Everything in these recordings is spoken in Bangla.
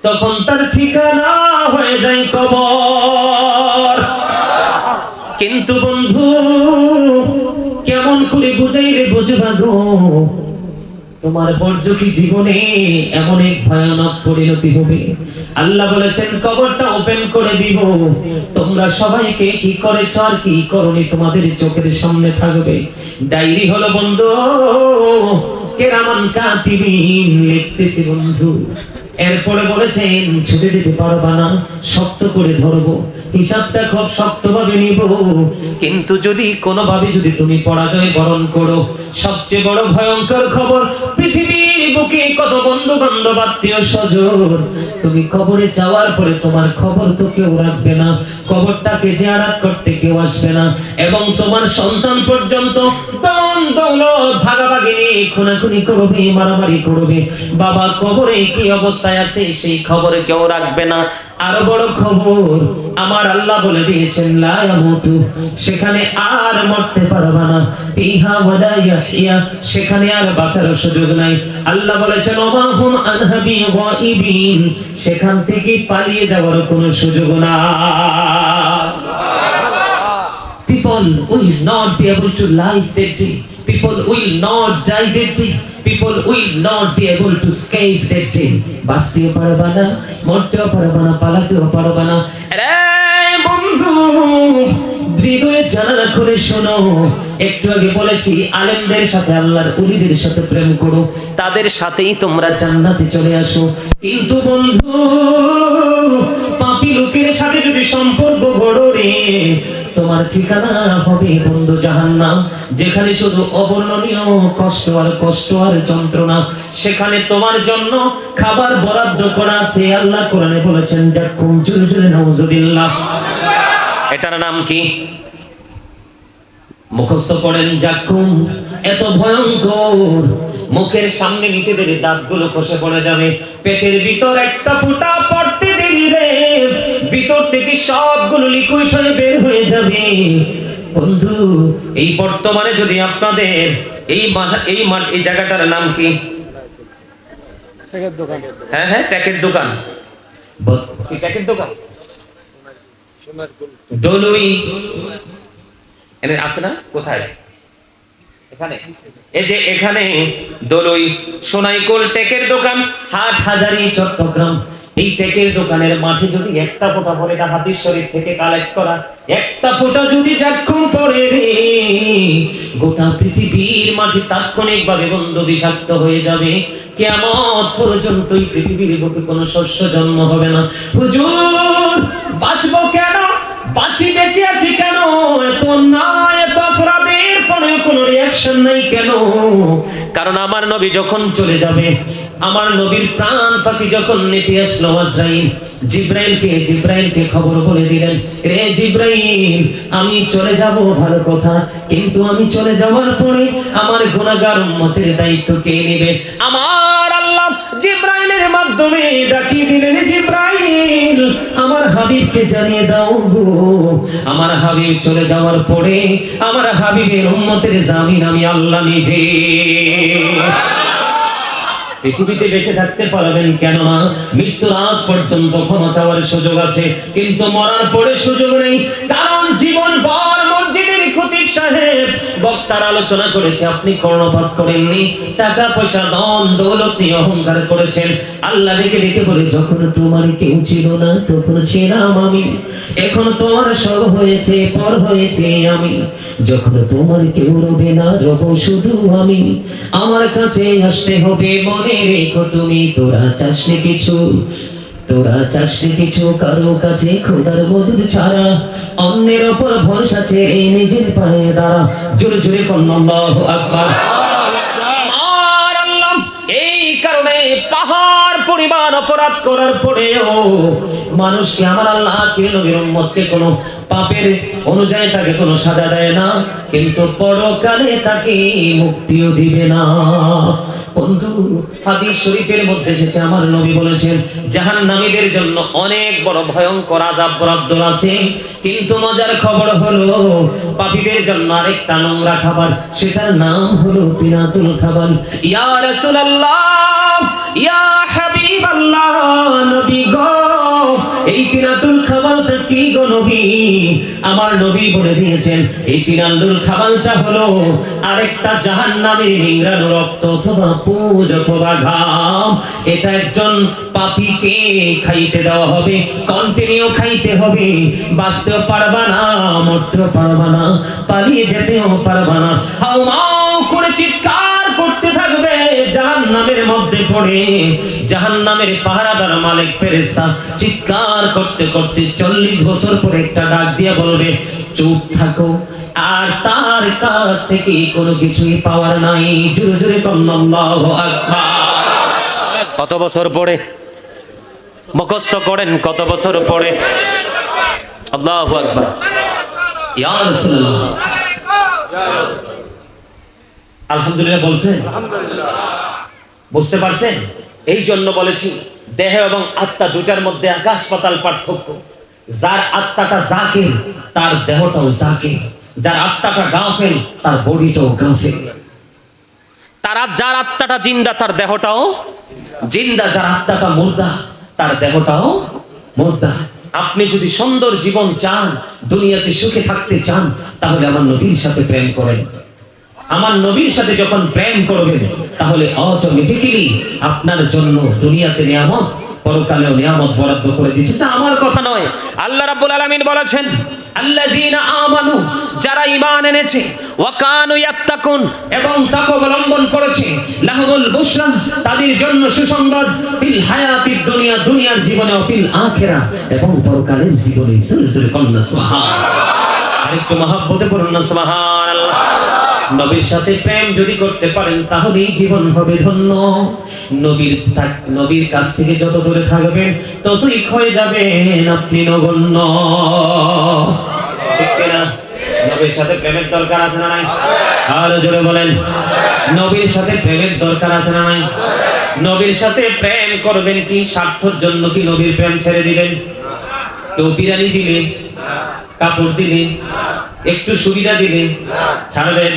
তখন তার ঠিকানা হয়ে যায় কবর। কিন্তু বন্ধু কেমন করে বুঝাইলে বুঝবা গো, তোমার বর্জকি জীবনে এমন এক ভয়ানক পরিণতি হবে। আল্লাহ বলেছেন কবরটা ওপেন করে দিব, তোমরা সবাইকে কি করেছ আর কি করনি তোমাদের চোখের সামনে থাকবে। ডায়েরি হলো বন্ধু, কেরামান কাতিবিন লিখতেছি বন্ধু। এরপরে বলেছেন ছুটে দিতে পারবা না, শক্ত করে ধরবো, হিসাবটা খুব শক্তভাবে নিব। কিন্তু যদি কোনোভাবে যদি তুমি পরাজয় বরণ করো, সবচেয়ে বড় ভয়ঙ্কর খবর, পৃথিবীর বুকে কত বন্ধু বান্ধব আত্মীয় স্বজন, তুমি কবরে যাওয়ার পরে তোমার খবর তো কেউ রাখবে না, কবরটাকে জিয়ারত করতে কেউ আসবে না, এবং তোমার সন্তান পর্যন্ত ধন দৌলত ভাগাভাগি নিয়ে খুনাখুনি করবে, মারামারি করবে। বাবা কবরে কি অবস্থায় আছে সেই খবরে কেউ রাখবে না। আরো বড় খবর, আমার আল্লাহ বলে দিয়েছেন লা ইয়ামুতু, সেখানে আর মরতে পারবা না, ফিহা ওয়ালা ইয়াহইয়া, সেখানে আর বাঁচার সুযোগ নাই। আল্লাহ বলেছেন ওমা হুম আনহা বিগাইবিন, সেখান থেকে পালিয়ে যাওয়ার কোনো সুযোগ নাই। People will not be able to live that day. People will not die that day. People will not be able to escape that day. বাঁচতেও পারবা না, মরতেও পারবা না, পালাতেও পারবা না। আরে বন্ধু হৃদয়ে জানালা করে শোনো, একটু আগে বলেছি আলেমদের সাথে আল্লাহর ওলিদের সাথে প্রেম করো, তাদের সাথেই তোমরা জান্নাতে চলে আসো। কিন্তু বন্ধু পাপী লোকের সাথে যদি সম্পর্ক গড়ো রে, তোমার ঠিকানা হবে বন্ধু জাহান্নাম, যেখানে শুধু অবর্ণনীয় কষ্ট আর কষ্ট আর যন্ত্রণা। সেখানে তোমার জন্য খাবার বরাদ্দ করা আছে। আল্লাহ কোরআনে বলেছেন যাকুম, জোরে জোরে নাউজুবিল্লাহ। এটার নাম কি? মুখস্থ করেন যাকুম। এত ভয়ঙ্কর, মুখের সামনে নিতে দেরি দাঁতগুলো খসে পড়ে যাবে, পেটের ভিতর একটা ফুটা পড়তে দেরি রে, ভিতর থেকে সবগুলো লিকুইড হয়ে বের হয়ে যাবে। বন্ধু এই বর্তমানে যদি আপনাদের এই জায়গাটার নাম কি? ট্যাকের দোকান। হ্যাঁ হ্যাঁ, ট্যাকের দোকান। কি ট্যাকের দোকান? দলুই এনে আছে না? কোথায়? এখানে। এই যে এখানে দলুই সোনাইকুল টেকের দোকান, হাটহাজারী চট্টগ্রাম। এই টেকের দোকানের মাঠে যদি একটা ফোঁটা পড়ে, না হাদিস শরীফ থেকে কালেক্ট করা, একটা ফোঁটা যদি যাক্ষুম পড়ে রে, গোটা পৃথিবীর মাটি তাৎক্ষণিকভাবে বন্ধ বিষাক্ত হয়ে যাবে। কিয়ামত পর্যন্ত এই পৃথিবীর বুকে কোনো শস্য জন্ম হবে না। হুজুর বাঁচবো কেন, বাঁচি বেঁচে আছি কেন, এত অন্যায় এত অপরাধের পরে কোনো রিঅ্যাকশন নাই কেন? কারণ আমার নবী যখন চলে যাবে, আমার নবীর প্রাণ পাখি যখন নিতে আসলো আজরাইল, জিব্রাইলকে খবর বলে দিলেন, রে জিব্রাইল আমি চলে যাব ভালো কথা, কিন্তু আমি চলে যাওয়ার পরে আমার গুনাহগার উম্মতের দায়িত্ব কে নেবে? আমার আল্লাহ জিব্রাইলের মাধ্যমে ডাকিয়ে দিলেন, জিব্রাইল আমার হাবিবকে জানিয়ে দাও গো, আমার হাবিব চলে যাওয়ার পরে আমার হাবিবের উম্মতের জামিন আমি আল্লাহ নিজে। পৃথিবীতে বেঁচে থাকতে পারবেন কেন না? মৃত্যুর আগ পর্যন্ত ক্ষমা চাওয়ার সুযোগ আছে, কিন্তু মরার পরে সুযোগ নেই। কারণ জীবন ভর মসজিদের খতিব সাহেব বক্তার আলোচনা করেছে, আপনি কর্ণপাত করেননি, টাকা পয়সা ধন দৌলত নিয়ে অহংকার করেছেন। আল্লাহ ডেকে ডেকে বলে, যখন তোমার কেউ ছিল না তখন ছিলাম আমি, এখন তোমার সব হয়েছে পর হয়েছে আমি, যখন তোমার কেউ রবে না রব শুধু আমি, আমার কাছে আসতে হবে মনে রেখো তুমি, তোরা চাসনি কিছু কারো কাছে খোদার মধুর ছাড়া, অন্যের ওপর ভরসা ছেড়ে নিজের পায়ে দাঁড়া। জোরে জোরে বলুন আল্লাহু আকবার। আর আল্লাহ এই কারণে পাহাড় পরিমাণ অপরাধ করার পরেও মানুষকে আমার আল্লাহ নবীর উম্মতকে কোনো পাপের অনুযায়ী তাকে কোনো সাজা দেয় না, কিন্তু পরকালে তাকে মুক্তিও দিবে না। বন্ধু হাদিস শরীফের মধ্যে এসেছে, আমার নবী বলেছেন জাহান্নামীদের জন্য অনেক বড় ভয়ঙ্কর আযাব বরাদ্দ আছে, কিন্তু মজার খবর হলো পাপীদের জন্য আরেকটা নোংরা খাবার, সেটার নাম হলো তিনাতুল খাবার। ইয়া রাসূলুল্লাহ, ইয়া হাবিবাল্লাহ, নবী তিনাতুল খাবালটা কি গো নবী? আমার নবী বলে দিয়েছেন এই তিনাতুল খাবালটা হলো আরেকটা জাহান্নামের নিংড়ানো রক্ত অথবা পুজ অথবা ঘাম। এটা একজন পাপীকে খাইতে দেওয়া হবে, কন্টিনিউ খাইতে হবে, বাঁচতেও পারবা না, মরতেও পারবা না, পালিয়ে যেতেও পারবা না, হাউমাউ করে চিৎকার করতে থাকবে জাহান্নামের মধ্যে পড়ে। জাহান্নামের পাহারাদার মালিক ফেরেশতা চিৎকার করতে করতে 40 বছর পরে একটা ডাক দিয়ে বলবে চুপ থাকো, আর তার কাছ থেকে কোনো কিছুই পাওয়ার নাই। জোরে জোরে বলুন আল্লাহু আকবার। কত বছর পরে মুখস্থ করেন, কত বছর পরে? আল্লাহু আকবার। ইয়া রাসূলুল্লাহ, আলহামদুলিল্লাহ বলছেন? বুঝতে পারছেন? এই জন্য বলেছি দেহ এবং আত্মা দুটার মধ্যে আকাশ পাতাল পার্থক্য। যার আত্মাটা জাকির তার দেহটাও জাকির, যার আত্মাটা গাফেল তার বডিটাও গাফেল। যার আত্মাটা জিন্দা তার দেহটাও জিন্দা, যার আত্মাটা মুর্দা তার দেহটাও মুর্দা। আপনি যদি সুন্দর জীবন চান, দুনিয়াতে সুখে থাকতে চান, তাহলে আমার নবীর সাথে প্রেম করেন। আমার নবীর সাথে যখন প্রেম করবেন তাহলে অটোমেটিক্যালি আপনার জন্য দুনিয়াতে নিয়ামত, পরকালেও নিয়ামত বরাদ্দ করে দিয়েছে। তা আমার কথা নয়, আল্লাহ রাব্বুল আলামিন বলেছেন আল্লাযীনা আমানু, যারা ঈমান এনেছে, ওয়া কানু ইয়াত্তাকুন, এবং তাকওয়া অবলম্বন করেছে, লাহুমুল বুশরা, তাদের জন্য সুসংবাদ, ফিল হায়াতিদ দুনিয়া, দুনিয়ার জীবনে, ও ফিল আখিরা, এবং পরকালের জীবনে। সুরসুরে কন্না সুবহানাল্লাহ। আরেকটু মহব্বতে পড়ুন না সুবহানাল্লাহ। নবীর সাথে প্রেম যদি করতে পারেন তাহলেই জীবন হবে ধন্য। নবীর কাছ থেকে যত দূরে থাকবেন ততই ক্ষয়ে যাবেন আপনি নগণ্য। ঠিক কিনা? নবীর সাথে প্রেমের দরকার আছে না নাই? আরো জোরে বলেন, নবীর সাথে প্রেমের দরকার আছে না নাই? নবীর সাথে প্রেম করবেন কি স্বার্থের জন্য? কি নবীর প্রেম ছেড়ে দিবেন? কেউ বিরিয়ানি দিলে, কাপড় দিলে, একটু সুবিধা দিলে ছাড়বেন?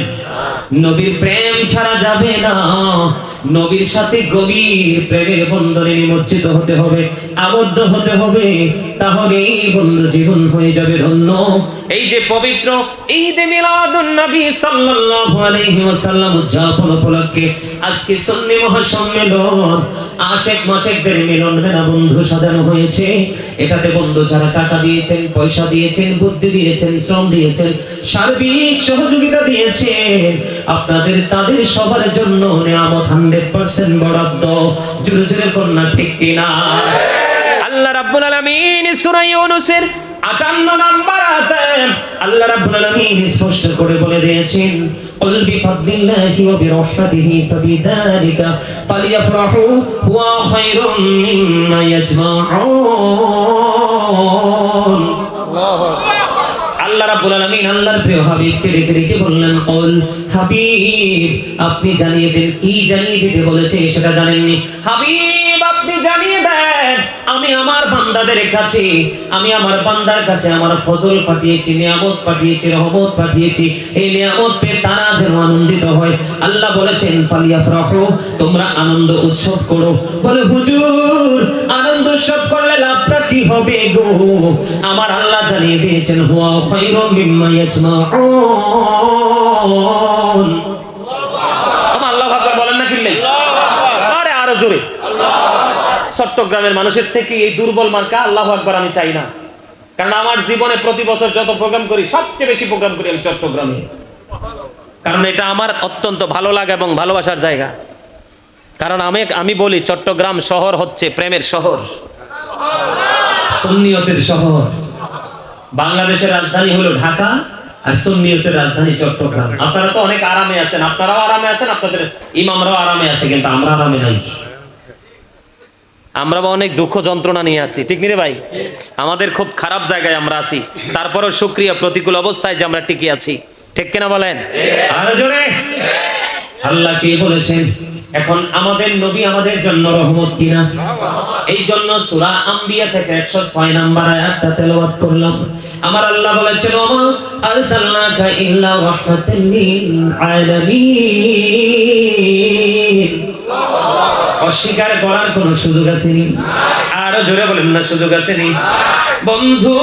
নবীর প্রেম ছাড়া যাবে না। নবীর সাথে গভীর প্রেমের বন্ধনে নিমজ্জিত হতে হবে, আবদ্ধ হতে হবে, তাহলেই বন্ধু জীবন হয়ে যাবে ধন্য। এই যে পবিত্র ঈদে মিলাদুন নবী সাল্লাল্লাহু আলাইহি ওয়াসাল্লাম উদযাপন উপলক্ষে আজকে সুন্নি মহাসম্মেলন, আশেক মাশেকদের মিলন মেলা বন্ধু সাজানো হয়েছে। এটাতে বন্ধু যারা টাকা দিয়েছেন, পয়সা দিয়েছেন, বুদ্ধি দিয়েছেন, শ্রম দিয়েছেন, সার্বিক সহযোগিতা দিয়েছেন, আপনাদের তাদের সবার জন্য নিয়ামত 100% বরাদ্দ। জোরে জোরে কন্যা ঠিক কিনা? আল্লাহ রাব্বুল আলামিন সূরা ইউনূসের 58 নম্বর আয়াতে আল্লাহ রাব্বুল আলামিন স্পষ্ট করে বলে দিয়েছেন, কুল বিফাদলিল্লাহি ওয়া বিরাহমাতিহি ফাবিযালিকা ফালইফরাহু হুয়া খায়রুম মিম্মা ইয়াজমাউন। আল্লাহু আকবার। আল্লাহ রাব্বুল আলামিন আল্লাহর প্রিয় হাবিবকে ডেকে ডেকে বললেন, কুল, হাবিব আপনি জানিয়ে দেন। কি জানিয়ে দিতে বলেছে সেটা জানেননি? হাবিব আপনি জানিয়ে দেন, আমি আমার বান্দাদের কাছে, আমি আমার বান্দার কাছে আমার ফজল পাঠিয়েছি, নিয়ামত পাঠিয়েছি, রহমত পাঠিয়েছি। এই নিয়ামত পেয়ে তারা যেন আনন্দিত হয়। আল্লাহ বলেছেন ফালিয়াফরাহু, তোমরা আনন্দ উৎসব করো। বলে হুজুর আনন্দ উৎসব করলে লাভটা কি হবে গো? আমার আল্লাহ জানিয়ে দিয়েছেন হুয়া খায়রুম মিম্মা ইয়াজমাউন। আমার আল্লাহু আকবার বলেন না কিল্লাই? আরে আরো জোরে। চট্টগ্রামের মানুষের থেকে এই দুর্বল মার্কা আল্লাহু আকবার আমি চাই না। কারণ আমার জীবনে প্রতি বছর যত প্রোগ্রাম করি সবচেয়ে বেশি প্রোগ্রাম করি আমি চট্টগ্রামে। কারণ এটা আমার অত্যন্ত ভালো লাগে এবং ভালোবাসার জায়গা। কারণ আমি বলি চট্টগ্রাম শহর হচ্ছে প্রেমের শহর, সুন্নিয়তের শহর। বাংলাদেশের রাজধানী হলো ঢাকা, আর সুন্নিয়তের রাজধানী চট্টগ্রাম। আপনারা তো অনেক আরামে আছেন, আপনারাও আরামে আছেন, আপনাদের ইমামরাও আরামে আছে, কিন্তু আমরা আরামে নাই। আমরা অনেক দুঃখ যন্ত্রণা নিয়ে আছি, ঠিক নি ভাই? আমাদের খুব খারাপ জায়গায় আমরা আছি, তারপরও শুকরিয়া প্রতিকূল অবস্থায় যে আমরা টিকে আছি, ঠিক কিনা বলেন? আরো জোরে। আল্লাহ কি বলেছেন? এখন আমাদের নবী আমাদের জন্য রহমত কিনা? এই জন্য সূরা আম্বিয়া থেকে 106 নম্বর আয়াতটা তেলাওয়াত করলাম। আমার আল্লাহ বলেছেন ওমা আরসালনাকা ইল্লা রাহমাতাল লিল আলামিন। অস্বীকার করার কোনো সুযোগ আসেনি। আরো জোরে বলেন না, সুযোগ আসেনি। বন্ধু,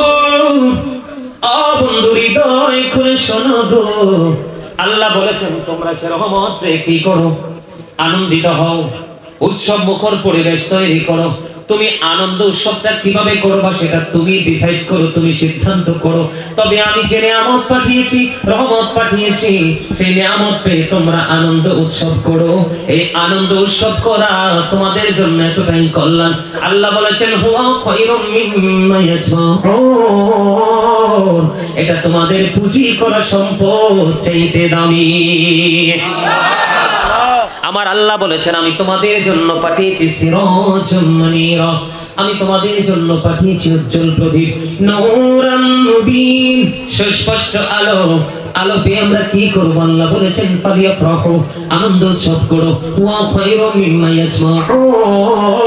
বন্ধু হৃদয় খুলে শোনো গো, আল্লাহ বলেছেন তোমরা সে রহমত পেয়ে কি করো? আনন্দিত হও, উৎসব মুখর পরিবেশ তৈরি করো। তুমি আনন্দ উৎসবটা কিভাবে করবা সেটা তুমি ডিসাইড করো, তুমি সিদ্ধান্ত করো। তবে আমি যে নিয়ামত পাঠিয়েছি, রহমত পাঠিয়েছি, সেই নিয়ামত পেয়ে তোমরা আনন্দ উৎসব করো। এই আনন্দ উৎসব করা তোমাদের জন্য এতটাই কল্যাণ। আল্লাহ বলেছেন হুয়া খায়রুম মিম্মা ইয়াজমাউন, এটা তোমাদের পুঁজি করা সম্পদ চাইতে দামি। আমার আল্লাহ বলেছেন আমি তোমাদের জন্য পাঠিয়েছি সিরাজুম মুনীরা, আমি তোমাদের জন্য পাঠিয়েছি উজ্জ্বল প্রদীপ, নূরান মুবিন, সুস্পষ্ট আলো। আলো পেয়ে আমরা কি করব? আল্লাহ বলেছেন ফালিয়াফরাহু, আনন্দ উৎসব করো। ওয়া খায়রুম মিম্মা ইয়াজমাউন,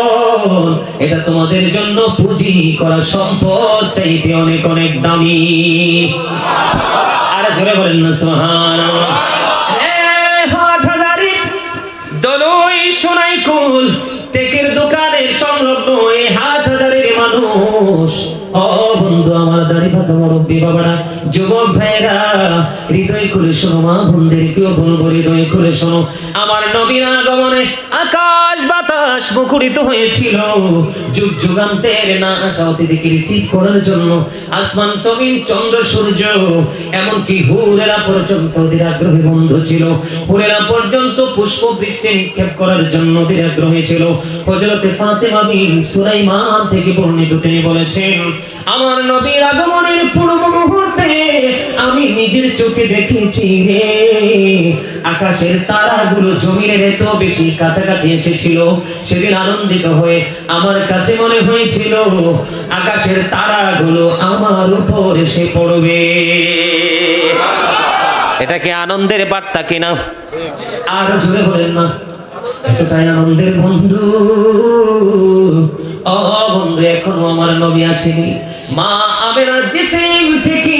এটা তোমাদের জন্য পুঁজি করা সম্পদ চাইতে অনেক অনেক দামি। আর জোরে বলেন না সুবহানাল্লাহ। দলই সোনাই কুল টেকের দোকানের সংলগ্ন এই হাজারের মানুষ। ও বন্ধু, আমার দাড়ি পাকা মুরব্বি বাবারা, যুবক ভাইরা, হৃদয় খুলে শোনো, মা বোনদেরকেও বলবো হৃদয় খুলে শোনো। আমার নবীর আগমনে আকাশ বাতাস মুখরিত হয়েছিল। যুগ যুগান্তের না আসা অতিথিকে রিসিভ করার জন্য আসমান জমিন চন্দ্র সূর্য এমনকি হুরেরা পর্যন্ত ওদের আগ্রহী বন্ধু ছিল। হুরেরা পর্যন্ত পুষ্প বৃষ্টি নিক্ষেপ করার জন্য ওদের আগ্রহী ছিল। হযরতে ফাতেমা বিন সুলাইমান থেকে বর্ণিত, তিনি বলেছেন আমার নবীর আগমনের পূর্ব মুহূর্তে আমি নিজের চোখে দেখেছি রে, আকাশের তারাগুলো জমিনের এত বেশি কাছাকাছি এসেছিল। সেদিন আনন্দিত হয়ে আমার কাছে মনে হয়েছিল আকাশের তারাগুলো আমার উপর এসে পড়বে। এটা কি আনন্দের বার্তা কিনা? আর জোরে বলেন না, এতটাই আনন্দের বন্ধু। ও বন্ধু, এখনো আমার নবী আসেনি। মা আমেনার জিসিম থেকে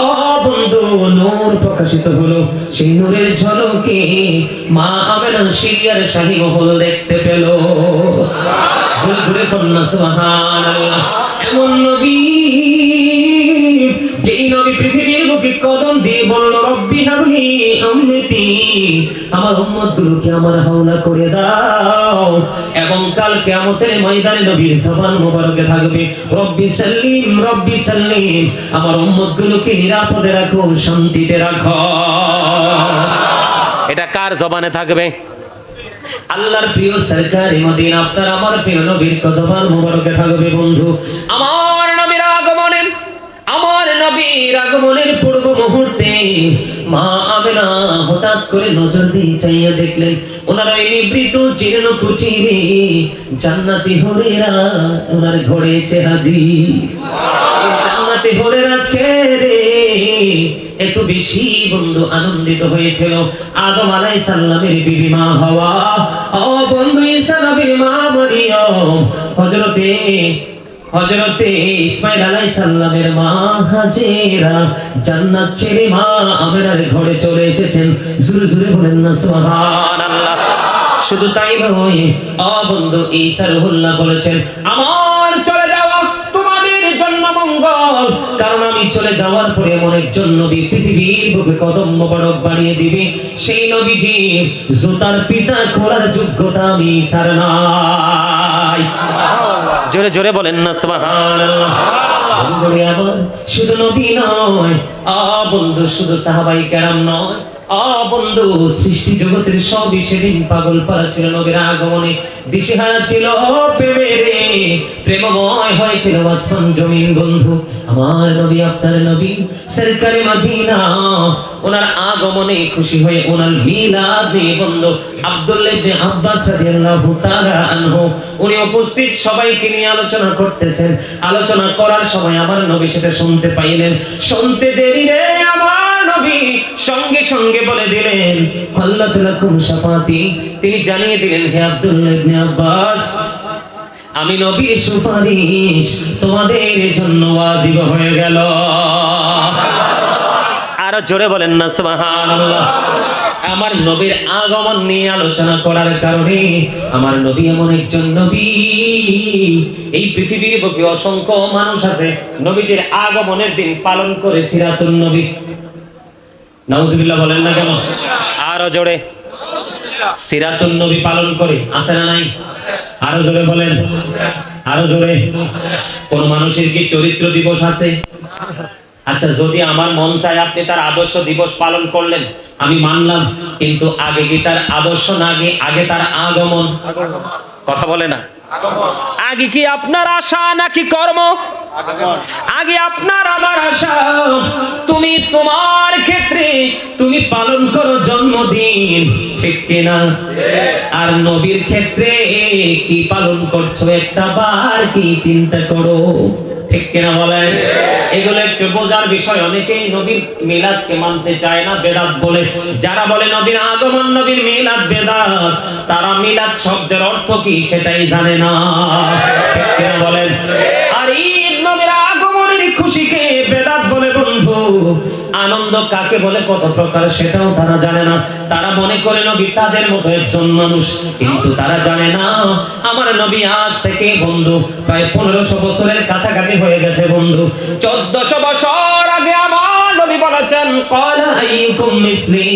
ও বন্ধু নূর প্রকাশিত হলো। সেই নূরের ঝলকে মা আমেনা সিরিয়ার শাহী মহল দেখতে পেল। জোরে জোরে কন্যা সুবহানাল্লাহ। এমন নবী, যেই নবী পৃথিবীর বুকে কদম দিয়ে বলল রব্বি হাবলি উম্মতি, আমার উম্মতগুলোকে আমার হাওলা করে দাও। এবং কাল কিয়ামতের ময়দানে নবীর জবান মোবারকে থাকবে রব্বি সাল্লিম রব্বি সাল্লিম, আমার উম্মতগুলোকে নিরাপদে রাখো, শান্তিতে রাখো। এটা কার জবানে থাকবে? আল্লাহর প্রিয় সরকারে মদিনা, আপনার আমার প্রিয় নবীর জবান মোবারকে থাকবে। বন্ধু, আমার নবীর আগমনের পূর্ব মুহূর্তে মা আমেনা হঠাৎ করে নজর দিয়ে চাইয়া দেখলেন ওনার এই নিবৃত জীর্ণ কুটিরে জান্নাতি হরেরা ওনার ঘরে এসে হাজির। জান্নাতি হরেরা কে রে? এত বেশি বন্ধু আনন্দিত হয়েছিল আদম আলাইহিস সালামের বিবি মা হাওয়া, ও বন্ধু ঈসা নবীর মা মারিয়াম, হযরতে ইসমাঈল আলাইহিস সালামের মা হাজেরা জান্নাত ছেড়ে মা আমেনার ঘরে চলে এসেছেন। জোরে জোরে বলেন না সুবহানাল্লাহ। শুধু তাই নয়, ও বন্ধু ঈসা রুহুল্লাহ বলেছেন আমার চলে যাওয়া তোমাদের জন্য মঙ্গল, কারণ আমি চলে যাওয়ার পরে এমন একজন নবী পৃথিবীর বুকে কদম মোবারক বাড়িয়ে দিবে, সেই নবীজি জুতার পিতা খোলার যোগ্যতা আমি ঈসার নাই। জোরে জোরে বলেন না সুবহানাল্লাহ। শুধু নবী নয়, বন্ধু শুধু সাহাবায়ে কেরাম নয়, বন্ধু সৃষ্টি জগতের সবই সেদিন পাগল পারা ছিল নবীর আগমনে, দিশেহারা ছিল প্রেমময় হয়েছিল আসমান জমিন। বন্ধু, আমার নবী আপনার নবী সরকারে মদিনা, ওনার আগমনে খুশি হয়ে ওনার মিলাদে বন্ধু আব্দুল্লাহ ইবনে আব্বাস রাদিয়াল্লাহু তাআলা আনহু উনি উপস্থিত সবাইকে নিয়ে আলোচনা করতেছেন। আলোচনা করার সময় আমার নবী সেটা শুনতে পাইলেন। শুনতে দেরি রে আমার নবী সঙ্গে সঙ্গে বলে দিলেন আল্লাহু লাকুম শাফাতি, তিনি জানিয়ে দিলেন হে আব্দুল্লাহ ইবনে আব্বাস, আমি নবীর সুপারিশ তোমাদের জন্য ওয়াজিব হয়ে গেল। আর আরো জোরে বলেন না সুবহানাল্লাহ। আমার নবীর আগমন নিয়ে আলোচনা করার কারণে আমার নবী এমন একজন নবী, এই পৃথিবীর বুকে অসংখ্য মানুষ আছে নবীজির আগমনের দিন পালন করে সিরাতুন নবী। নাউজুবিল্লাহ বলেন না কেন? আরো জোরে। সিরাতুন নবী পালন করে, আছে না নাই? আরো জোরে বলেন, আরো জোরে। কোন মানুষের কি চরিত্র দিবস আছে? আচ্ছা, যদি আমার মন চায় আপনি তার আদর্শ দিবস পালন করলেন, আমি মানলাম, কিন্তু আগে কি তার আদর্শ না, আগে তার আগমন? কথা বলে না। আগে কি আপনার আশা নাকি কর্ম? আগে আপনার আমার আশা, তুমি তোমার ক্ষেত্রে তুমি পালন করো জন্মদিন, ঠিক কিনা? আর নবীর ক্ষেত্রে কি পালন করছো একটা বার কি চিন্তা করো, ঠিক কিনা বলেন? এগুলো একটু বোঝার বিষয়। অনেকেই নবীর মিলাদকে মানতে চায় না, বেদাত বলে। যারা বলে নবীর আগমন নবীর মিলাদ বেদাত, তারা মিলাদ শব্দের অর্থ কি সেটাই জানে না, ঠিক কিনা বলেন? আর ঈদ নবীর আগমনের খুশিকে বেদাত বলে বন্ধু। আনন্দ কাকে বলে কত প্রকার সেটাও তারা জানে না। তারা মনে করে নবী তাদের মতো একজন মানুষ, কিন্তু তারা জানে না আমার নবী আজ থেকে বন্ধু প্রায় 1500 বছরের কাছাকাছি হয়ে গেছে বন্ধু। 1400 বছর আগে আমার নবী বলেছেন, ক্বালা আইয়ুকুম মিসলি,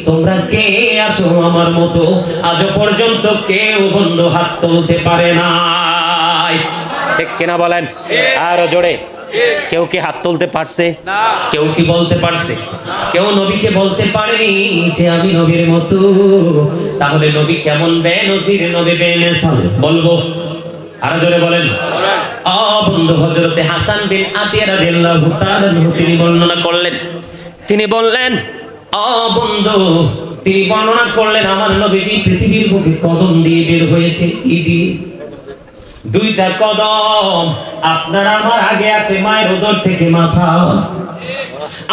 তোমরা কে আছো আমার মতো? আজ পর্যন্ত কেউ বন্ধু হাত তুলতে পারে না, ঠিক কিনা বলেন? আরো জোরে। কেউ কি হাত তুলতে পারছে? কেউ কি বলতে পারছে? কেউ নবীকে বলতে পারেনি যে আমি নবীর মতো। তাহলে নবী কেমন বেনজির, নবী বেমিসাল বলবো? আরো জোরে বলেন। বন্ধু, হযরতে হাসান বিন আতিয়া রাদিয়াল্লাহু তাআলা তিনি বর্ণনা করলেন, তিনি বললেন, বন্ধু, তিনি বর্ণনা করলেন আমার নবীজি পৃথিবীর বুকে কদম দিয়ে বের হয়েছে। কি দিয়ে? দুইটা কদম। আপনার আমার আগে আছে মায়ের উদর থেকে মাথা।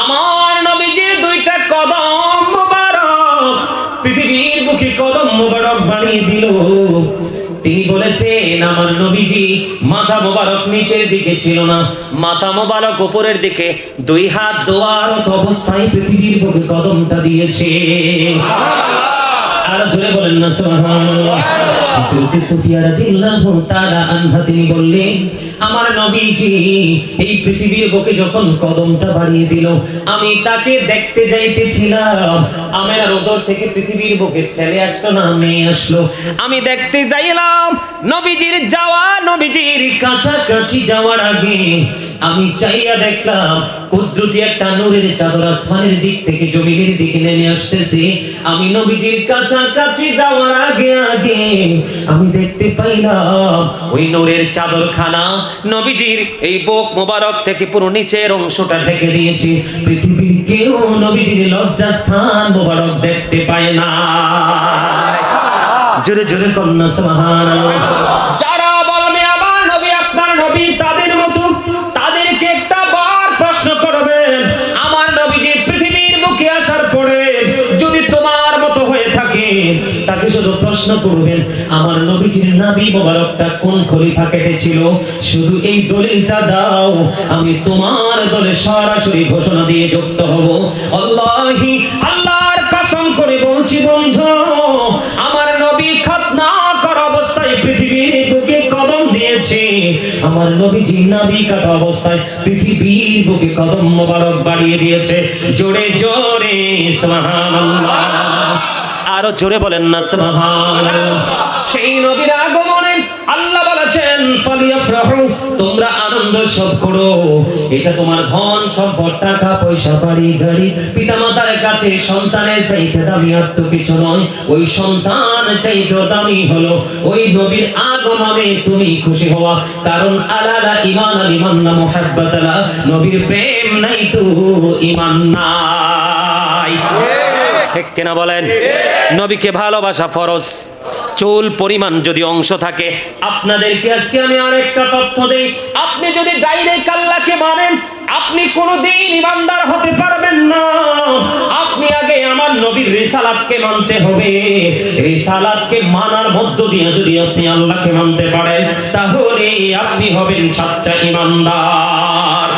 আমার নবীজির দুইটা কদম মোবারক পৃথিবীর বুকে কদম মোবারক বানিয়ে দিল। তিনি বলেছেন আমার নবীজি মাথা মোবারক নিচের দিকে ছিল না, মাথা মোবারক উপরের দিকে, দুই হাত দোয়ারত অবস্থায় পৃথিবীর বুকে কদমটা দিয়েছে। আর জোরে বলেন না সুবহানাল্লাহ। হযরত সুফিয়া রাদিয়াল্লাহু তাআলা আনহা তিনি বললেন, আমার নবীজি এই পৃথিবীর বুকে যখন কদমটা বাড়িয়ে দিল, আমি তাকে দেখতে যাইতেছিলাম। আমেনার উদর থেকে পৃথিবীর বুকে ছেলে আসলো না মেয়ে আসলো, আমি দেখতে যাইলাম। নবীজির যাওয়া, নবীজির কাছাকাছি যাওয়ার আগে আমি চাইয়া দেখলাম কুদরতি একটা নূরের চাদর আসমানের দিক থেকে জমিনের দিকে নেমে আসতেছে। আমি নবীজির কাছাকাছি যাওয়ার আগে আগে আমি দেখতে পাইলাম ওই নূরের চাদরখানা নবীজির এই বুক মোবারক থেকে পুরো নিচের অংশটা ঢেকে দিয়েছে। পৃথিবীর কেউ নবীজির লজ্জাস্থান মোবারক দেখতে পায় না। জোরে জোরে কন্যা সুবহানাল্লাহ। যারা বলবে আমার নবী আপনার নবী তাদের মতো, তাদেরকে একটা বার প্রশ্ন করবেন, আমার নবীজি পৃথিবীর বুকে আসার পরে যদি তোমার মতো হয়ে থাকে, তাকে শুধু প্রশ্ন করবেন আমার নবীজির নাভি মোবারকটা কোন খলিফা কেটেছিল, শুধু এই দলিলটা দাও, আমি তোমার দলে সরাসরি ঘোষণা দিয়ে যুক্ত হব। আল্লাহি, আল্লাহর কসম করে বলছি বন্ধু, আমার নবী খাতনা করা অবস্থায় পৃথিবীর বুকে কদম দিয়েছে। আমার নবীজি নাভি কাটা অবস্থায় পৃথিবীর বুকে কদম মোবারক বাড়িয়ে দিয়েছে। জোরে জোরে সুবহানাল্লাহ। আরো জোরে বলেন না সুবহানাল্লাহ। সেই নবীর আগমনে আল্লাহ বলেছেন ফালিয়াফরাহু, তোমরা আনন্দ উৎসব করো। এটা তোমার ধন সম্পদ টাকা পয়সা বাড়ি গাড়ি পিতামাতার কাছে সন্তানের চাইতে দামি আর তো কিছু নয়। ওই সন্তান চাইতে দামি হলো ওই নবীর আগমনে তুমি খুশি হওয়া। কারণ আলালা ঈমান আল ঈমান না মুহাব্বাতালা, নবীর প্রেম নাই তো ঈমান নাই, ঠিক কিনা বলেন? নবীকে ভালোবাসা ফরজ। চুল পরিমাণ যদি অংশ থাকে, আপনাদেরকে আজকে আমি আরেকটা তথ্য দেই, আপনি যদি ডাইরেক্ট আল্লাহকে মানেন আপনি কোনোদিন ইমানদার হতে পারবেন না। আপনি আগে আমার নবীর রিসালাতকে মানতে হবে। রিসালাতকে মানার মধ্য দিয়ে যদি আপনি আল্লাহকে মানতে পারেন, তাহলে আপনি হবেন সচ্চা ইমানদার,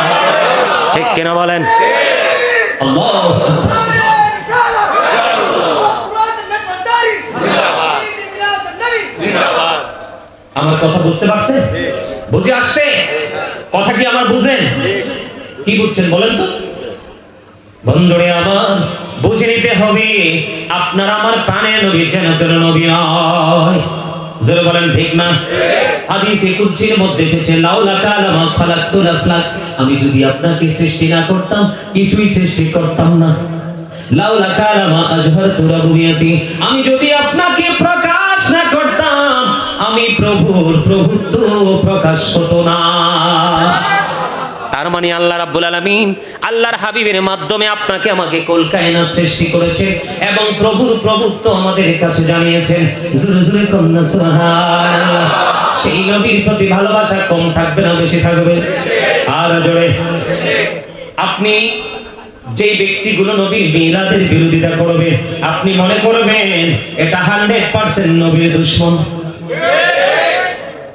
ঠিক কিনা বলেন? আল্লাহু আকবার। আমার কথা বুঝতে পারছেন? বুঝে আসছে? কথা কি আমার বুঝেন? কি বুঝছেন বলেন তো? বন্ধুরে আমার, বুঝে নিতে হবে আপনার আমার প্রাণের নবী যেন তেন নবী নয়। যারা বলেন ঠিক না? হাদিসে কুদসির মধ্যে এসেছে, লাউলা কালামা খালাকতুল আফলাক, আমি যদি আপনাকে সৃষ্টি না করতাম কিছুই সৃষ্টি করতাম না। লাউলা কালামা আজহারতু রাবুবিয়াতি, আমি যদি আপনাকে প্রকাশ না করতাম আমি প্রভুর প্রভুত্ব প্রকাশ হতো না। তার মানে আল্লাহ রাব্বুল আলামিন আল্লাহর হাবিবের মাধ্যমে আপনাকে আমাকে কুল কায়নাত সৃষ্টি করেছেন এবং প্রভুর প্রভুত্ব আমাদের কাছে জানিয়েছেন। জোরে জোরে কন্যা সুবহানাল্লাহ। সেই নবীর প্রতি ভালোবাসা কম থাকবে না বেশি থাকবে? আর জোরে। আপনি যে ব্যক্তিগুলো নবীর মিলাদের বিরোধিতা করবে আপনি মনে করবেন এটা 100% নবীর দুশমন।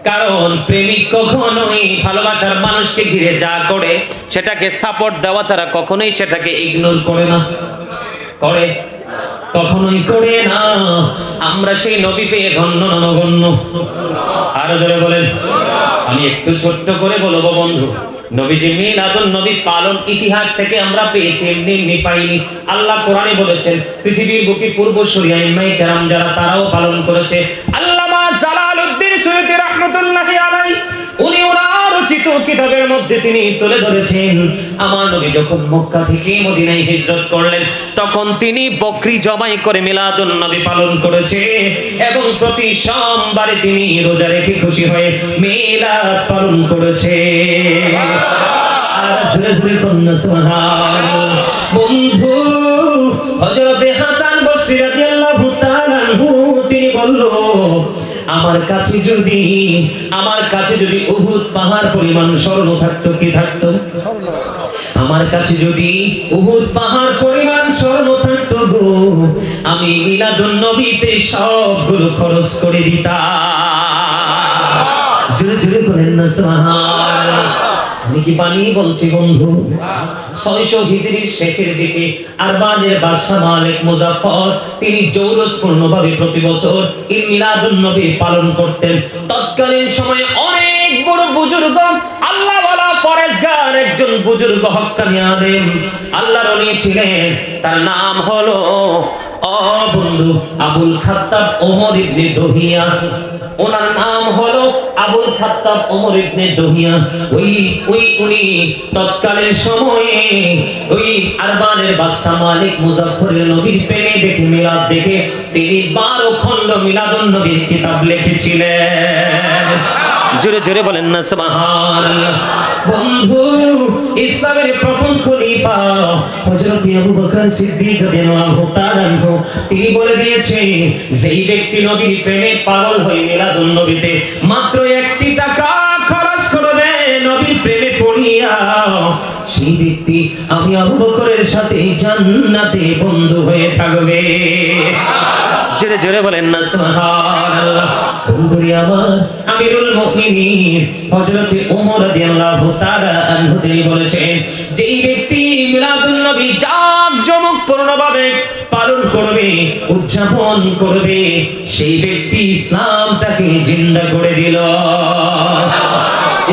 কারণ প্রেমিক কখনোই ভালোবাসার মানুষকে ঘিরে যা করে সেটাকে সাপোর্ট দেওয়া ছাড়া কখনোই সেটাকে ইগনোর করে না। করে? কখনোই করে না। আমরা সেই নবী পেয়ে ধন্য নগণ্য। আরো জোরে বলেন। আমি একটু ছোট্ট করে বলবো বন্ধু, নবীজি মিলাদুন নবী পালন ইতিহাস থেকে আমরা পেয়েছি, এমনি এমনি পাইনি। আল্লাহ কোরআনে বলেছেন পৃথিবীর বুকে পূর্বসূরি আইম্মায়ে কেরাম যারা তারাও পালন করেছে। আল্লামা জালালউদ্দিন সুয়ুতী রাহমাতুল্লাহি আলাইহি উনি ওনার রচিত কিতাবের মধ্যে তিনি তুলে ধরেছেন আমার নবী যখন মক্কা থেকে মদিনায় হিজরত করলেন তখন তিনি বকরি জবাই করে মিলাদুন নবী পালন করেছে এবং প্রতি সোমবারে তিনি রোজা রেখে খুশি হয়ে মিলাদ পালন করেছে। বন্ধু, হযরতে হাসান বসরি রাদিয়াল্লাহু তাআলা আনহু তিনি বলল আমার কাছে যদি উহুদ পাহাড় পরিমাণ স্বর্ণ থাকতো, কি থাকতো? আমার কাছে যদি উহুদ পাহাড় পরিমাণ স্বর্ণ থাকতো গো, আমি মিলাদুন নবীতে সবগুলো খরচ করে দিতাম। জোরে জোরে বলেন না সুবহানাল্লাহ। আমি কি বানিয়ে বলছি বন্ধু? 600 হিজরির শেষের দিকে আরবানের বাদশা মালিক মুজাফফর তিনি জৌরসপূর্ণভাবে প্রতি বছর এই মিলাদুন নবী পালন করতেন। তৎকালীন সময়ে অনেক বড় বুজুর্গ আল্লাহ ওয়ালা পরেজগার একজন বুজুর্গ হক্কানি আলেম আল্লাহর ওলি ছিলেন। তার নাম হলো বন্ধু আবুল খাত্তাব ওমর ইবনে দহিয়া। ওনার নাম হলো আবুল খাত্তাব ওমর ইবনে দহিয়া। উনি তৎকালীন সময়ে ওই আরবানের বাদশা মালিক মুজাফফরের নবীর প্রেমে দেখে মিলাদ দেখে তিনি 12 খণ্ড মিলাদুন নবীর কিতাব লিখেছিলেন। জোরে জোরে বলেন না সুবহানাল্লাহ। বন্ধু, ইসলামের প্রথম খলিফা হযরত আবু বকর সিদ্দিক রাদিয়াল্লাহু তাআলা তিনি বলে দিয়েছেন যেই ব্যক্তি নবীর প্রেমে পাগল হয়ে মিলাদুন নবীতে মাত্র 1 টাকা খরচ করবে নবীর প্রেমে পড়িয়া, সেই ব্যক্তি আমি আবু বকরের সাথে জান্নাতে বন্ধু হয়ে থাকবে। জোরে জোরে বলেন না সুবহানাল্লাহ। বন্ধুরি আমার, আমিরুল মুমিনিন হযরত ওমর রাদিয়াল্লাহু তাআলা আনহু তিনি বলেছেন যেই ব্যক্তি মিলাদুন নবী জাঁকজমকপূর্ণভাবে পালন করবে, উদযাপন করবে, সেই ব্যক্তি ইসলাম তাকে জিন্দা করে দিল।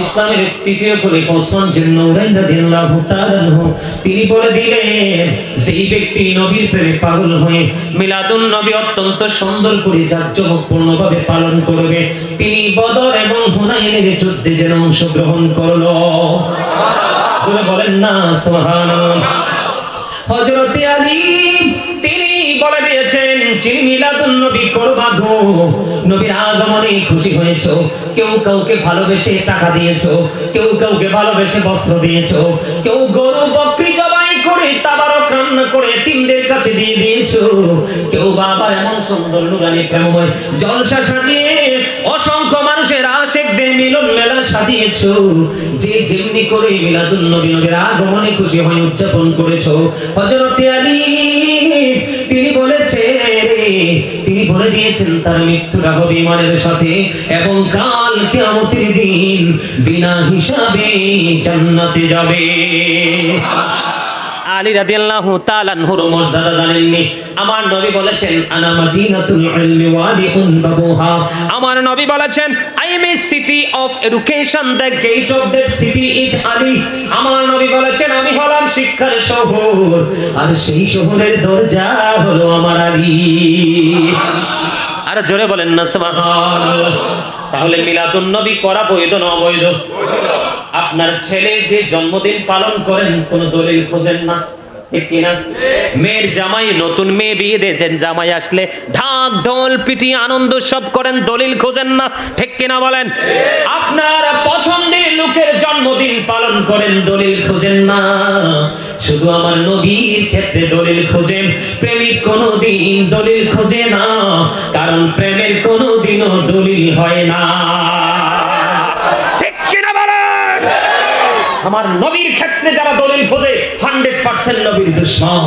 ইসলামের তৃতীয় খলিফা ওসমান জিন্নুরাইন রাদিয়াল্লাহু তাআলা আনহু তিনি বলে দিলেন যেই ব্যক্তি নবীর প্রেমে পাগল হয়ে মিলাদুন নবী অত্যন্ত সুন্দর করে জাঁকজমকপূর্ণভাবে পালন করবে তিনি বদর এবং হুনাইনের যুদ্ধে যেন অংশগ্রহণ করলো। সুবহানাল্লাহ বলেন না সুবহানাল্লাহ। হযরত আলী তিনি বলে দিয়েছেন যিনি মিলাদুন নবী করবা গো, নবীর আগমনে খুশি হয়েছো, কেউ কাউকে ভালোবেসে টাকা দিয়েছো, কেউ কাউকে ভালোবেসে বস্ত্র দিয়েছো, কেউ গরু বকরি জবাই করে তাবারক রান্না করে এতিমদের কাছে দিয়ে দিয়েছো, কেউ বাবা এমন সুন্দর নুরানি প্রেমময় জলসা সাজিয়ে অসংখ্য মানুষের আশিকদের মিলন মেলা সাজিয়েছো, যে যেমনি করে মিলাদুন নবী নবীর আগমনে খুশি হয়ে উদযাপন করেছো। হযরত আলী তিনি বলে দিয়েছেন তার মৃত্যুটা হবে ঈমানের সাথে এবং কাল কিয়ামতের দিন বিনা হিসাবে জান্নাতে যাবে। আলী রাদিয়াল্লাহু তাআলা আনহুর মর্যাদা জানেননি? আমার নবী বলেছেন আনা মাদিনাতুল ইলমি ওয়াদিউন বাবুহা। আমার নবী বলেছেন I am a city of education, the gate of that city is Ali. আমার নবী বলেছেন আমি হলাম শিক্ষার শহর, আর সেই শহরের দরজা হলো আমার আলী। আর জোরে বলেন না সুবহানাল্লাহ। তাহলে মিলাদুন নবী করা বৈধ না অবৈধ? আপনার ছেলে যে জন্মদিন পালন করেন কোন দলিল খোঁজেন না, ঠিক কিনা? মেয়ের জামাই, নতুন মেয়ে বিয়ে দিয়েছেন, জামাই আসলে ঢাক ঢোল পিটিয়ে আনন্দ সব করেন, দলিল খোঁজেন না, ঠিক কিনা বলেন? আপনার পছন্দের লোকের জন্মদিন পালন করেন, দলিল খোঁজেন না। শুধু আমার নবীর ক্ষেত্রে দলিল খোঁজেন, প্রেমিক কোনোদিন দলিল খোঁজে না, কারণ প্রেমের কোনোদিনও দলিল হয় না, ঠিক কিনা বলেন? আমার নবীর ক্ষেত্রে যারা দলিল খোঁজে 100% নবীর দুশমন।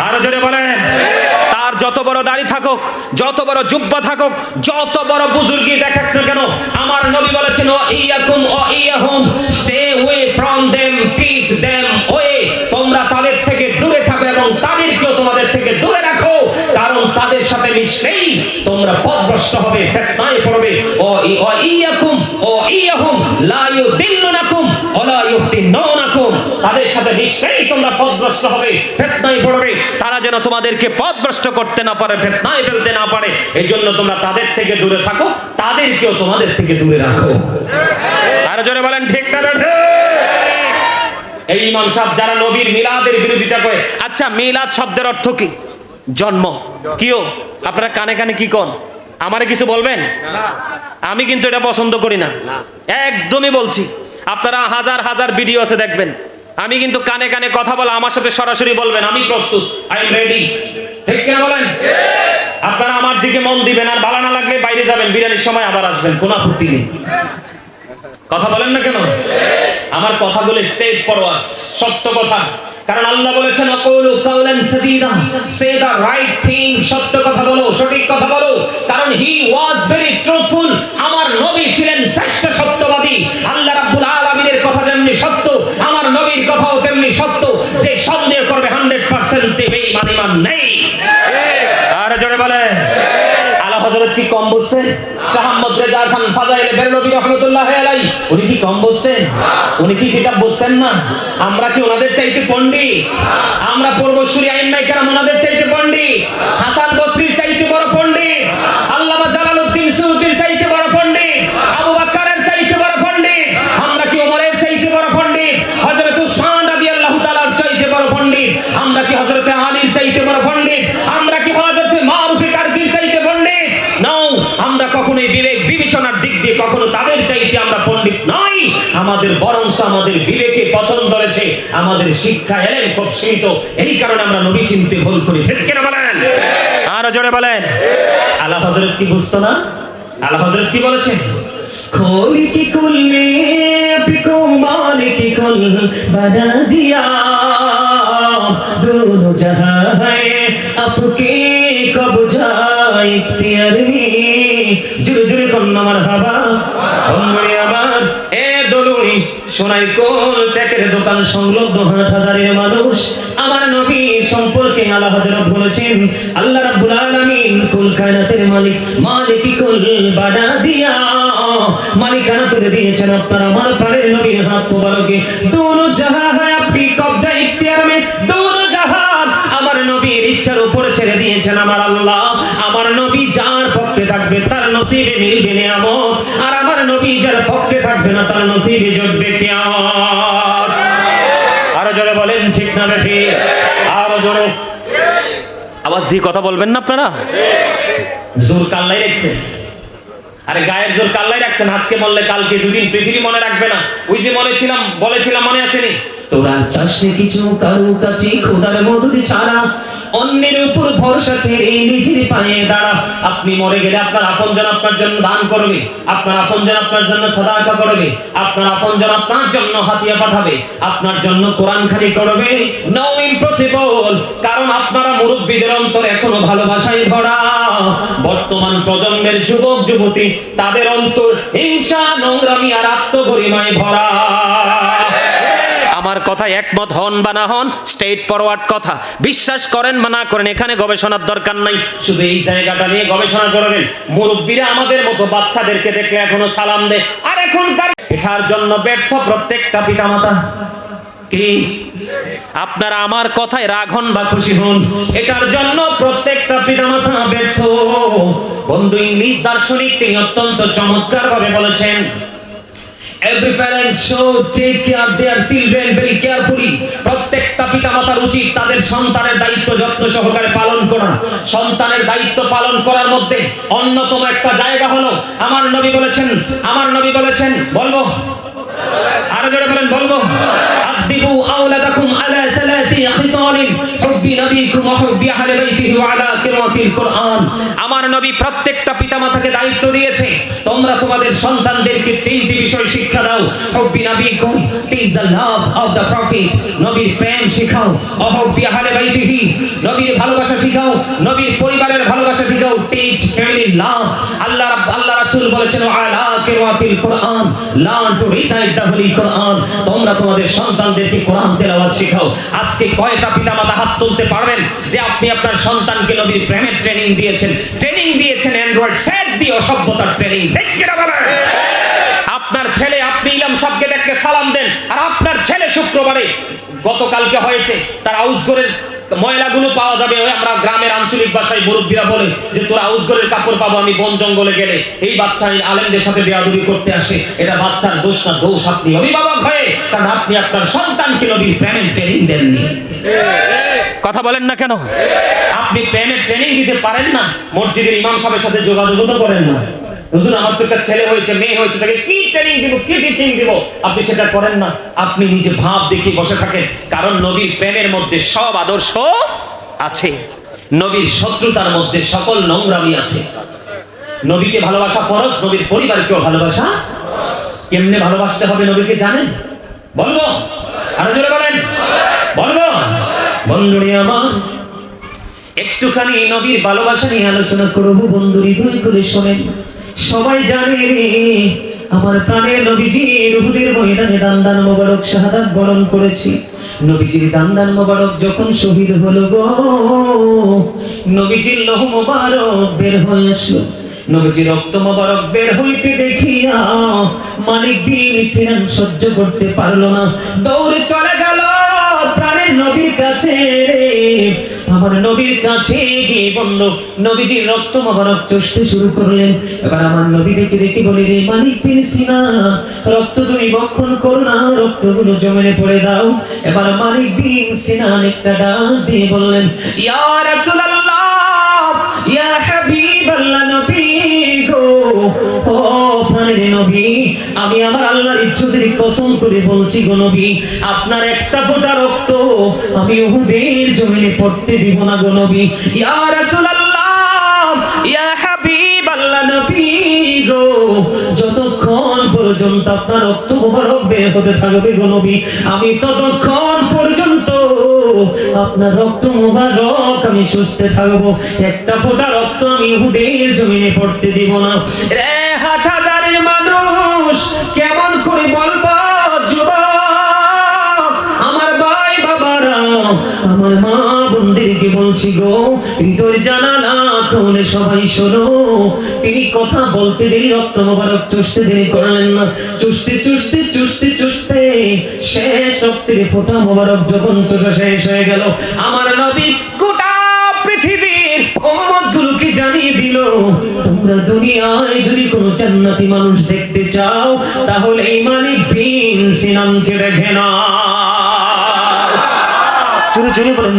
আর জোরে বলেন, তার যত বড় দাড়ি থাকুক, যত বড় জুব্বা থাকুক, যত বড় বুজুর্গি দেখাক না কেন, আমার নবী বলেছেন ও ইয়াকুম ও ইয়াহুম, stay away from them, keep them away. তোমরা তাদের থেকে দূরে থাকো এবং তাদেরকেও তোমাদের থেকে দূরে রাখো, কারণ তাদের সাথে মিশলেই তোমরা পথভ্রষ্ট হবে, ফিতনায় পড়বে। ও ইয়াকুম ও ইয়াহুম লা ইউদিল্লুনাকুম ওয়ালা ইফতিনুনাকুম। তাদের সাথে মিশলেই তোমরা পথভ্রষ্ট হবে, ফিতনায় পড়বে। তারা যেন তোমাদেরকে পথভ্রষ্ট করতে না পারে, ফিতনায় ফেলতে না পারে, এই জন্য তোমরা তাদের থেকে দূরে থাকো, তাদেরকেও তোমাদের থেকে দূরে রাখো। আর জোরে বলেন ঠিক না ঠিক? এই ইমাম সাহেব যারা নবীর মিলাদের বিরোধিতা করে, আচ্ছা মিলাদ শব্দের অর্থ কি? জন্ম। কিও আপনারা কানে কানে কি কোন? আমারে কিছু বলবেন? আমি কিন্তু এটা পছন্দ করি না, একদমই বলছি। আপনারা হাজার হাজার ভিডিও আছে দেখবেন, আমি কিন্তু কানে কানে কথা বলা, আমার সাথে সরাসরি বলবেন, আমি প্রস্তুত, আই এম রেডি, ঠিক কিনা বলেন? আপনারা আমার দিকে মন দিবেন, আর ভালো না লাগলে বাইরে যাবেন, বিরিয়ানির সময় আবার আসবেন, কোনো আপত্তি নেই। কথা বলেন না কেন? আমার কথাগুলো স্ট্রেট ফরওয়ার্ড, সত্য কথা। কারণ আল্লাহ বলেছেন আকুলু কাওলান সাদীদা, সে দা রাইট থিং, সত্য কথা বলো, সঠিক কথা বলো। কারণ হি ওয়াজ ভেরি ট্রুথফুল, আমার নবী ছিলেন শ্রেষ্ঠ সত্যবাদী। আল্লাহ রাব্বুল আলামিনের কথা যেমনি সত্য, আমার নবীর কথাও তেমনি সত্য। যে সন্দেহ করবে 100% তে বেঈমান, ঈমান নেই। আর জোরে বলে আলা হযরত কি কম বুঝছেন? শাহ আহমদ রেজা খান ফাজাইলে বেরলভী রাহমাতুল্লাহ আলাইহি, উনি কি কম বুঝতেন? উনি কি কিতাব বুঝতেন না? আমরা কি ওনাদের চাইতে পণ্ডিত? আমরা পূর্বসূরি আইম্মায়ে কেরাম ওনাদের চাইতে পণ্ডিত? হাসান বসরির চাইতে বড় পণ্ডিত? আল্লামা জালালউদ্দিন সুয়ুতির চাইতে বড় পণ্ডিত? আবু বকরের চাইতে বড় পণ্ডিত? আমরা কি ওমরের চাইতে বড় পণ্ডিত? হযরত উসমান রাদিয়াল্লাহু তাআলার চাইতে বড় পণ্ডিত? আমরা কি হযরত আলীর চাইতে বড় পণ্ডিত? আমরা কি হযরত মারুফি কারকির চাইতে পণ্ডিত? নাও, আমরা কখনোই বিবেক বিবেচনার দিক দিয়ে কখনো তাদের চাইতে আমরা পণ্ডিত নই। আমাদের বরঞ্চ আমাদের বিবেকে পছন্দ রয়েছে, আমাদের শিক্ষা এলেন খুব সীমিত, এই কারণে আমরা নবী চিনতে ভুল করি, ঠিক কিনা বলেন? আর জোরে বলেন। আলা হযরত কি বুঝতো না? আলা হযরত কি বলেছেন? খোলিকি কুল্লি পিকো মালিকি কুল বানা দিয়া, दोनों जहां है आपके कब्जा इख्तियार में। जुरे जुरे कन्ना मारहाबा অঙ্গরে আমার এ দলুই সোনাই কোল টেকের দোকান সংলগ্ন হাটহাজারের মানুষ আমার নবী সম্পর্কে আলা হযরত বলেছেন আল্লাহ রাব্বুল আলামিন কুল কায়নাতের মালিক, মালিকি কুল বানা দিয়া, মালিকানা তুলে দিয়েছেন আপনার আমার প্রাণের নবীর হাত মোবারকে। দোনো জাহাঁ হ্যায় আপনি কবজা ইখতিয়ার মে, দোনো জাহান আমার নবীর ইচ্ছার উপরে ছেড়ে দিয়েছেন আমার আল্লাহ। আমার নবী যার পক্ষে থাকবে তার নসিবে মিলবে নিয়ামত, আর আমার নবী যার পক্ষে থাকবে না তার নসিবে জুটবে কিয়ামত। আরো জোরে বলেন ঠিক না বেশি? আরো জোরে আওয়াজ দিয়ে কথা বলবেন না আপনারা? জোর কাল্লাই রাখছেন, আরে গায়ের জোর কাল্লাই রাখছেন। আজকে বললে কালকে দুদিন পৃথিবী মনে রাখবে না। ওই যে বলেছিলাম মনে আসেনি? তোরা চাষে কিছু কারো কাছে খোদার মদত ছাড়া, অন্যের উপর ভরসা ছেড়ে নিজের পায়ে দাঁড়া। আপনি মরে গেলে আপনার আপনজন আপনার জন্য দান করবে, আপনার আপনজন আপনার জন্য সাদাকা করবে, আপনার আপনজন আপনার জন্য হাতিয়া পাঠাবে, আপনার জন্য কোরআন খানি করবে। নো ইম্পসিবল, কারণ আপনারা মুরব্বীদের অন্তর এখনো ভালোবাসায় ভরা। বর্তমান প্রজন্মের যুবক যুবতী তাদের অন্তর হিংসা, নোংরামি আর আত্মগরিমায় ভরা। আমার আমার কথায় একমত হন বা না হন, স্ট্রেট ফরওয়ার্ড কথা, বিশ্বাস করেন বা না করেন, এখানে গবেষণার দরকার নাই। শুধু এই জায়গাটা নিয়ে গবেষণা করবেন। মুরব্বীরা আমাদের মতো বাচ্চাদেরকে দেখলে এখনো সালাম দেয়, আর এখনকার এটার জন্য ব্যর্থ প্রত্যেকটা পিতামাতা। কি আপনারা আমার কথায় রাগ হন বা খুশি হন, এটার জন্য প্রত্যেকটা পিতামাতা ব্যর্থ। বন্ধু ইংলিশ দার্শনিক তিনি অত্যন্ত চমৎকার ভাবে বলেছেন, every parent should take care of their children very carefully. প্রত্যেকটা পিতামাতার উচিত তাদের সন্তানের দায়িত্ব যত্ন সহকারে পালন করা। সন্তানের দায়িত্ব পালন করার মধ্যে অন্যতম একটা জায়গা হলো, আমার নবী বলেছেন, বলবো আরো জোরে বলেন, বলবো, আদিবু আওলাদাকুম আলা সালাতি খিসালিন হুব্বি নবীকুম ওয়া হুব্বি আহলি বাইতিহি ওয়া আলা কিরাতিল কুরআন। আমার নবী প্রত্যেকটা পিতামাতাকে দায়িত্ব দিয়েছে, তোমরা তোমাদের সন্তানদেরকে তিনটি বিষয় শিক্ষা দাও। হুব্বি নবীকুম, teach the love of the prophet, নবীর প্রেম শেখাও। ওয়া হুব্বি আহলি বাইতিহি, নবীর ভালোবাসা শেখাও, নবীর পরিবারের ভালোবাসা শেখাও। টিচ ফ্যামিলি লাভ। আল্লাহ রাসূল বলেছেন ওয়া আলা কিরাতিল কুরআন, learn to recite the holy Quran. তোমরা তোমাদের সন্তানদেরকে কোরআন তেলাওয়াত শেখাও। আজকে কয়টা পিতামাতা হাত তুলতে পারবেন যে আপনি আপনার সন্তানকে নবীর প্রেমের ট্রেনিং দিয়েছেন অ্যান্ড্রয়েড সেট দিয়ে অসভ্যতার ট্রেনিং? ঠিক কি না বলেন? আপনার ছেলে, আপনি ইমাম সাহেবকে দেখে সালাম দেন, আর আপনার ছেলে শুক্রবারে গতকালকে হয়েছে তার আউসগরের ময়লাগুলো পাওয়া যাবে, ওই আমরা গ্রামের আঞ্চলিক ভাষায় মুরব্বীরা বলে যে তোর আউসগরের কাপড় পাবো আমি বন জঙ্গলে গেলে। এই বাচ্চা আলেমদের সাথে বেয়াদবি করতে আসে, এটা বাচ্চার দোষ না, দোষ আপনি অভিভাবক হয়ে, কারণ আপনি আপনার সন্তানকে নবীর প্রেমের ট্রেনিং দেননি। কথা বলেন না কেন? আপনি প্রেমের ট্রেনিং দিতে পারেন না, মসজিদের ইমাম সাহেবের সাথে যোগাযোগ তো করেন না। হুজুর আমার তো একটা ছেলে হয়েছে, মেয়ে হয়েছে, তাকে কি ট্রেনিং দিব, কি টিচিং দিব, আপনি সেটা করেন না। আপনি নিজে ভাব দেখে বসে থাকেন, কারণ নবীর প্রেমের মধ্যে সব আদর্শ আছে, নবীর শত্রুতার মধ্যে সকল নোংরামি আছে। নবীকে ভালোবাসা ফরজ, নবীর পরিবারকেও ভালোবাসা। কেমনে ভালোবাসতে হবে নবীকে জানেন? বলবো, আরো জোরে বলেন, বলবো। বন্ধুরে আমার, একটুখানি নবীর ভালোবাসা নিয়ে আলোচনা করব। বন্ধু হৃদয় করে শোনেন। সবাই জানে রে আমার প্রাণের নবীজি উহুদের ময়দানে দান্দান মোবারক শাহাদাত বরণ করেছি। নবীজির দান্দান মোবারক যখন শহীদ হলো গো, নবীজির লৌহ মোবারক বের হয়ে আসলো। নবীজির রক্ত মোবারক বের হইতে দেখিয়া মালিক বিন সিনান সহ্য করতে পারলো না, দৌড়ে চলে গেল প্রাণের নবীর কাছে। আমার নবীর কাছে গিয়ে বন্ধু নবীজির রক্ত মোবারক চষতে শুরু করলেন। এবার আমার নবী ডেকে ডেকে বলে, রে মালিক বিন সিনান, রক্ত তুমি বক্ষণ করো না, রক্তগুলো জমিনে পড়ে দাও। এবার মালিক বিন সিনান একটা ডাক দিয়ে বললেন, ইয়া রাসূলুল্লাহ, ইয়া হাবিবাল্লাহ, নবী গো, ও প্রাণের নবী, আমি আমার আল্লাহর ইজ্জতের কসম করে বলছি গো নবী, আপনার একটা ফোঁটা রক্ত আমি উহুদের জমিনে পড়তে দিব না গো নবী। ইয়া রাসূলুল্লাহ, ইয়া হাবিবাল্লাহ, নবী গো, যতক্ষণ পর্যন্ত আপনার রক্ত মোবারক বের হতে থাকবে গো নবী, আমি ততক্ষণ পর্যন্ত আপনার রক্ত মোবারক আমি সুস্থে থাকবো। একটা ফোঁটা রক্ত আমি উহুদের জমিনে পড়তে দিব না। রে হাটহাজারের মানুষ, কেমন করে বলবো যুবক, আমার ভাই বাবারা, আমার মা বোনদেরকে বলছি গো, হৃদয় জানালা খুলে সবাই শোনো। তিনি কথা বলতে দেরি, রক্ত মোবারক চুষতে দেরি করলেন না। চুষতে চুষতে চুষতে চুষতে শেষ রক্তের ফোঁটা মোবারক যখন চুষা শেষ হয়ে গেল, আমার নবী গোটা পৃথিবীর উম্মতগুলোকে জানিয়ে দিল, তোমরা দুনিয়ায় যদি কোনো জান্নাতি মানুষ দেখতে চাও তাহলে এই মালিক বিন সিনানকে দেখে নাও। জোরে জোরে বলেন।